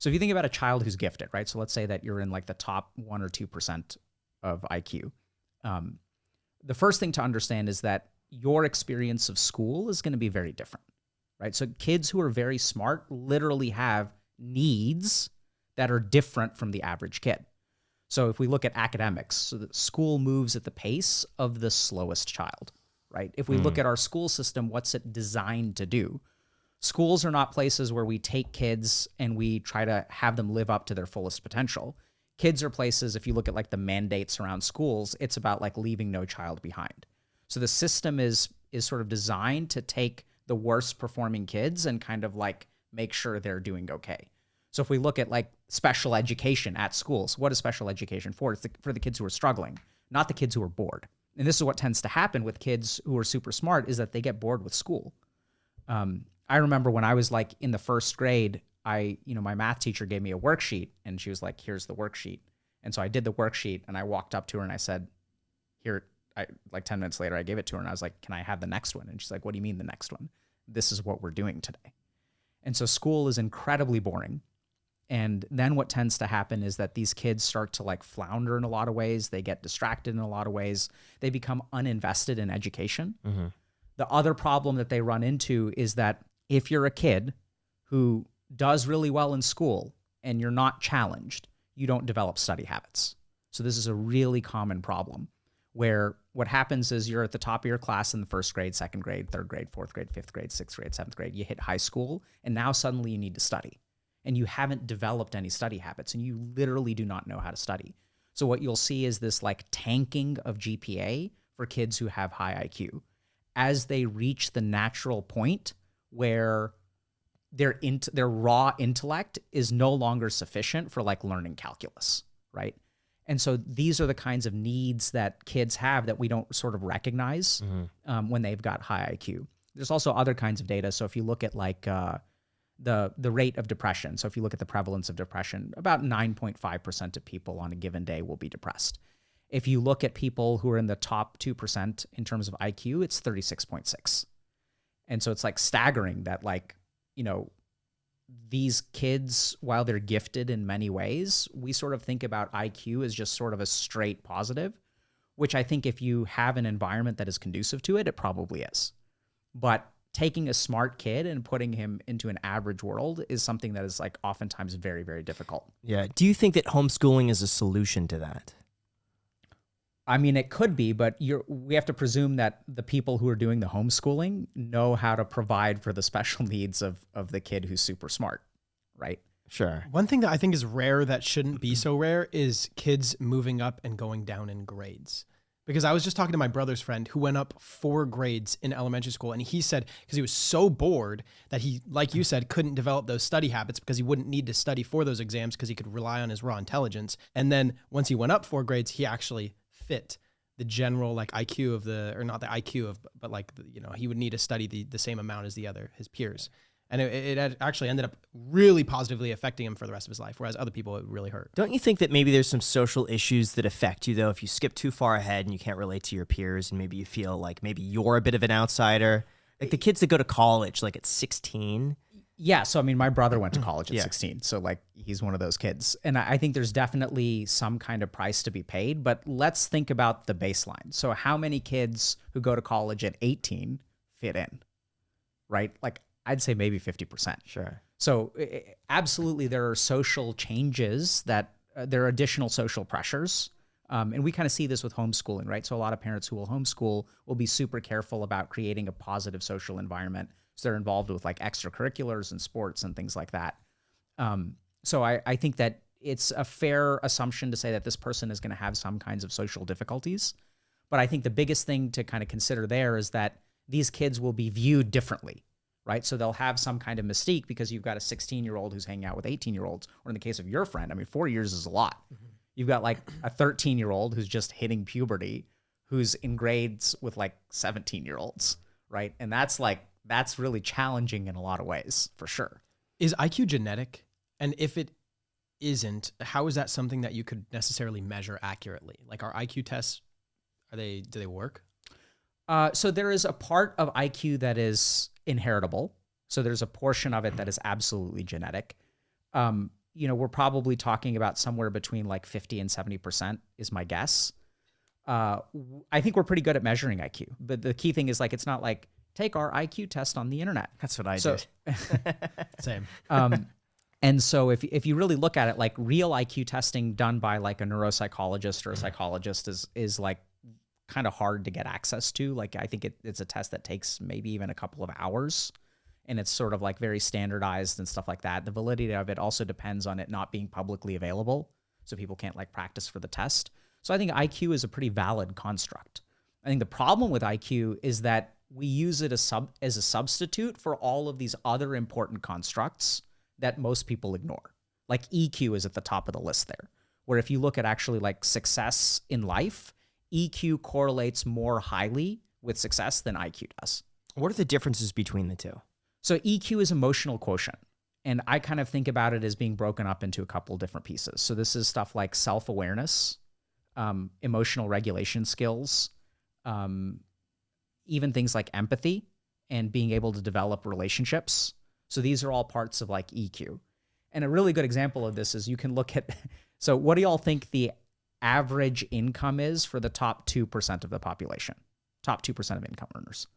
So if you think about a child who's gifted, right? So let's say that you're in like the top 1 or 2% of IQ. The first thing to understand is that your experience of school is going to be very different, right? So kids who are very smart literally have needs that are different from the average kid. So if we look at academics, so the school moves at the pace of the slowest child, right? If we look at our school system, what's it designed to do? Schools are not places where we take kids and we try to have them live up to their fullest potential. Kids are places, if you look at like the mandates around schools, it's about like leaving no child behind. So the system is sort of designed to take the worst performing kids and kind of like make sure they're doing okay. So if we look at like special education at schools, what is special education for? It's for the kids who are struggling, not the kids who are bored. And this is what tends to happen with kids who are super smart, is that they get bored with school. I remember when I was like in the first grade, my math teacher gave me a worksheet and she was like, here's the worksheet. And so I did the worksheet and I walked up to her and I said, like 10 minutes later, I gave it to her and I was like, can I have the next one? And she's like, what do you mean the next one? This is what we're doing today. And so school is incredibly boring. And then what tends to happen is that these kids start to like flounder in a lot of ways. They get distracted in a lot of ways. They become uninvested in education. Mm-hmm. The other problem that they run into is that if you're a kid who does really well in school and you're not challenged, you don't develop study habits. So this is a really common problem where what happens is you're at the top of your class in the first grade, second grade, third grade, fourth grade, fifth grade, sixth grade, seventh grade. You hit high school and now suddenly you need to study. And you haven't developed any study habits and you literally do not know how to study. So what you'll see is this like tanking of GPA for kids who have high IQ as they reach the natural point where their raw intellect is no longer sufficient for like learning calculus, right? And so these are the kinds of needs that kids have that we don't sort of recognize when they've got high IQ. There's also other kinds of data. So if you look at like the rate of depression, so if you look at the prevalence of depression, about 9.5% of people on a given day will be depressed. If you look at people who are in the top 2% in terms of IQ, it's 36.6. And so it's like staggering that like, these kids, while they're gifted in many ways, we sort of think about IQ as just sort of a straight positive, which I think if you have an environment that is conducive to it, it probably is. But taking a smart kid and putting him into an average world is something that is like oftentimes very, very difficult. Yeah. Do you think that homeschooling is a solution to that? I mean, it could be, but we have to presume that the people who are doing the homeschooling know how to provide for the special needs of the kid who's super smart, right? Sure. One thing that I think is rare that shouldn't be so rare is kids moving up and going down in grades. Because I was just talking to my brother's friend who went up 4 grades in elementary school. And he said, because he was so bored that he, like you said, couldn't develop those study habits because he wouldn't need to study for those exams because he could rely on his raw intelligence. And then once he went up 4 grades, he actually fit the general like IQ of or not the IQ of, but like, he would need to study the same amount as his peers. And it had actually ended up really positively affecting him for the rest of his life, whereas other people, it really hurt. Don't you think that maybe there's some social issues that affect you, though, if you skip too far ahead and you can't relate to your peers and maybe you feel like maybe you're a bit of an outsider? Like the kids that go to college, like at 16. Yeah. So, I mean, my brother went to college at 16. So, like, he's one of those kids. And I think there's definitely some kind of price to be paid. But let's think about the baseline. So, how many kids who go to college at 18 fit in, right? Like, I'd say maybe 50%. Sure. So, absolutely, there are social changes that there are additional social pressures. And we kind of see this with homeschooling, right? So, a lot of parents who will homeschool will be super careful about creating a positive social environment. So they're involved with like extracurriculars and sports and things like that. So I think that it's a fair assumption to say that this person is going to have some kinds of social difficulties. But I think the biggest thing to kind of consider there is that these kids will be viewed differently, right? So they'll have some kind of mystique because you've got a 16-year-old who's hanging out with 18-year-olds, or in the case of your friend, I mean, 4 years is a lot. Mm-hmm. You've got like a 13-year-old who's just hitting puberty, who's in grades with like 17-year-olds, right? And that's really challenging in a lot of ways, for sure. Is IQ genetic? And if it isn't, how is that something that you could necessarily measure accurately? Like our IQ tests, do they work? So there is a part of IQ that is inheritable. So there's a portion of it that is absolutely genetic. we're probably talking about somewhere between like 50 and 70% is my guess. I think we're pretty good at measuring IQ, but the key thing is like, it's not like take our IQ test on the internet. That's what I did. Same. And so if you really look at it, like real IQ testing done by like a neuropsychologist or a psychologist is like kind of hard to get access to. Like I think it's a test that takes maybe even a couple of hours, and it's sort of like very standardized and stuff like that. The validity of it also depends on it not being publicly available, so people can't like practice for the test. So I think IQ is a pretty valid construct. I think the problem with IQ is that we use it as a substitute for all of these other important constructs that most people ignore. Like EQ is at the top of the list there, where if you look at actually like success in life, EQ correlates more highly with success than IQ does. What are the differences between the two? So EQ is emotional quotient. And I kind of think about it as being broken up into a couple different pieces. So this is stuff like self-awareness, emotional regulation skills, even things like empathy and being able to develop relationships. So these are all parts of like EQ. And a really good example of this is you can look at, so what do y'all think the average income is for the top 2% of the population? Top 2% of income earners.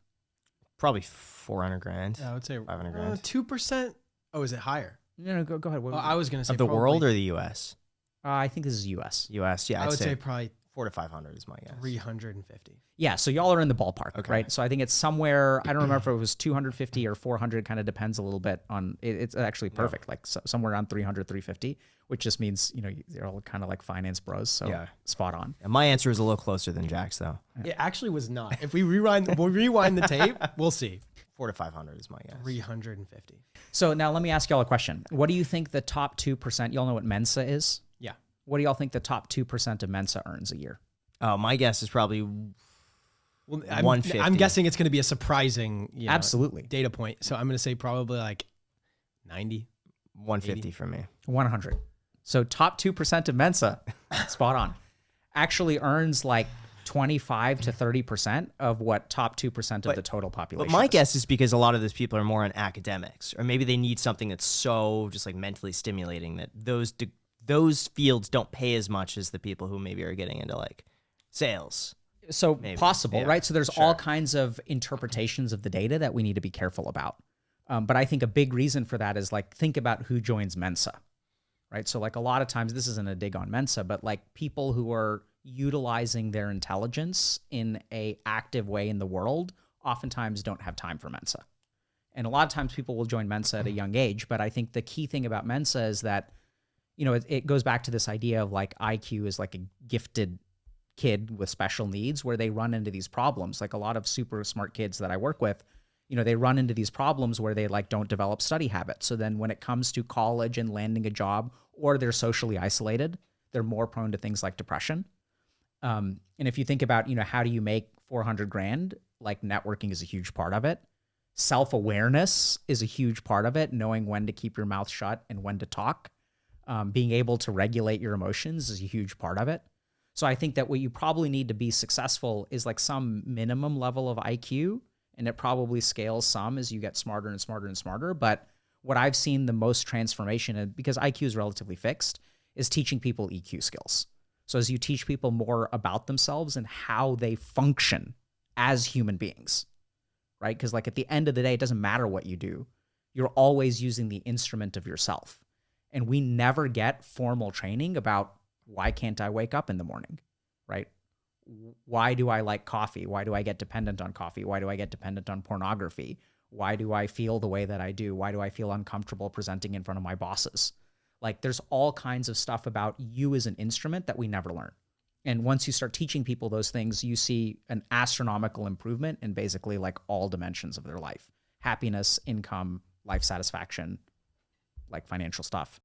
Probably 400 grand. Yeah, I would say 500 grand. 2%. Oh, is it higher? No, go ahead. What I was going to say Of the probably, world or the U.S.? I think this is US. U.S. Yeah, I I'd would say say probably 400 to 500 is my guess. 350. Yeah, so y'all are in the ballpark, Okay. right? So I think it's somewhere, I don't remember if it was 250 or 400, kind of depends a little bit on, it's actually perfect, like somewhere around 300, 350, which just means, you're all kind of like finance bros, so Yeah. spot on. And my answer is a little closer than Jack's, though. It actually was not. If we rewind the tape, we'll see. 400 to 500 is my guess. 350. So now let me ask y'all a question. What do you think the top 2%, y'all know what Mensa is? Yeah. What do y'all think the top 2% of Mensa earns a year? Oh, my guess is probably Well, 150. I'm guessing it's going to be a surprising Absolutely. data point. So I'm going to say probably like 90. 150 for me. 100. So top 2% of Mensa, spot on, actually earns like 25 to 30% of what top 2% of the total population But my is. guess is because a lot of those people are more on academics, or maybe they need something that's so just like mentally stimulating that those fields don't pay as much as the people who maybe are getting into like sales. So Maybe. possible, Yeah, right? So there's sure. all kinds of interpretations of the data that we need to be careful about. But I think a big reason for that is like, think about who joins Mensa, right? So like a lot of times, this isn't a dig on Mensa, but like people who are utilizing their intelligence in a active way in the world oftentimes don't have time for Mensa. And a lot of times people will join Mensa at a young age, but I think the key thing about Mensa is that, it goes back to this idea of like IQ is like a gifted kid with special needs where they run into these problems. Like a lot of super smart kids that I work with, they run into these problems where they like don't develop study habits. So then when it comes to college and landing a job, or they're socially isolated, they're more prone to things like depression. And if you think about, how do you make 400 grand? Like networking is a huge part of it. Self-awareness is a huge part of it. Knowing when to keep your mouth shut and when to talk. Being able to regulate your emotions is a huge part of it. So I think that what you probably need to be successful is like some minimum level of IQ, and it probably scales some as you get smarter and smarter and smarter. But what I've seen the most transformation in, because IQ is relatively fixed, is teaching people EQ skills. So as you teach people more about themselves and how they function as human beings, right? Because like at the end of the day, it doesn't matter what you do. You're always using the instrument of yourself. And we never get formal training about why can't I wake up in the morning, right? Why do I like coffee? Why do I get dependent on coffee? Why do I get dependent on pornography? Why do I feel the way that I do? Why do I feel uncomfortable presenting in front of my bosses? Like there's all kinds of stuff about you as an instrument that we never learn. And once you start teaching people those things, you see an astronomical improvement in basically like all dimensions of their life. Happiness, income, life satisfaction, like financial stuff.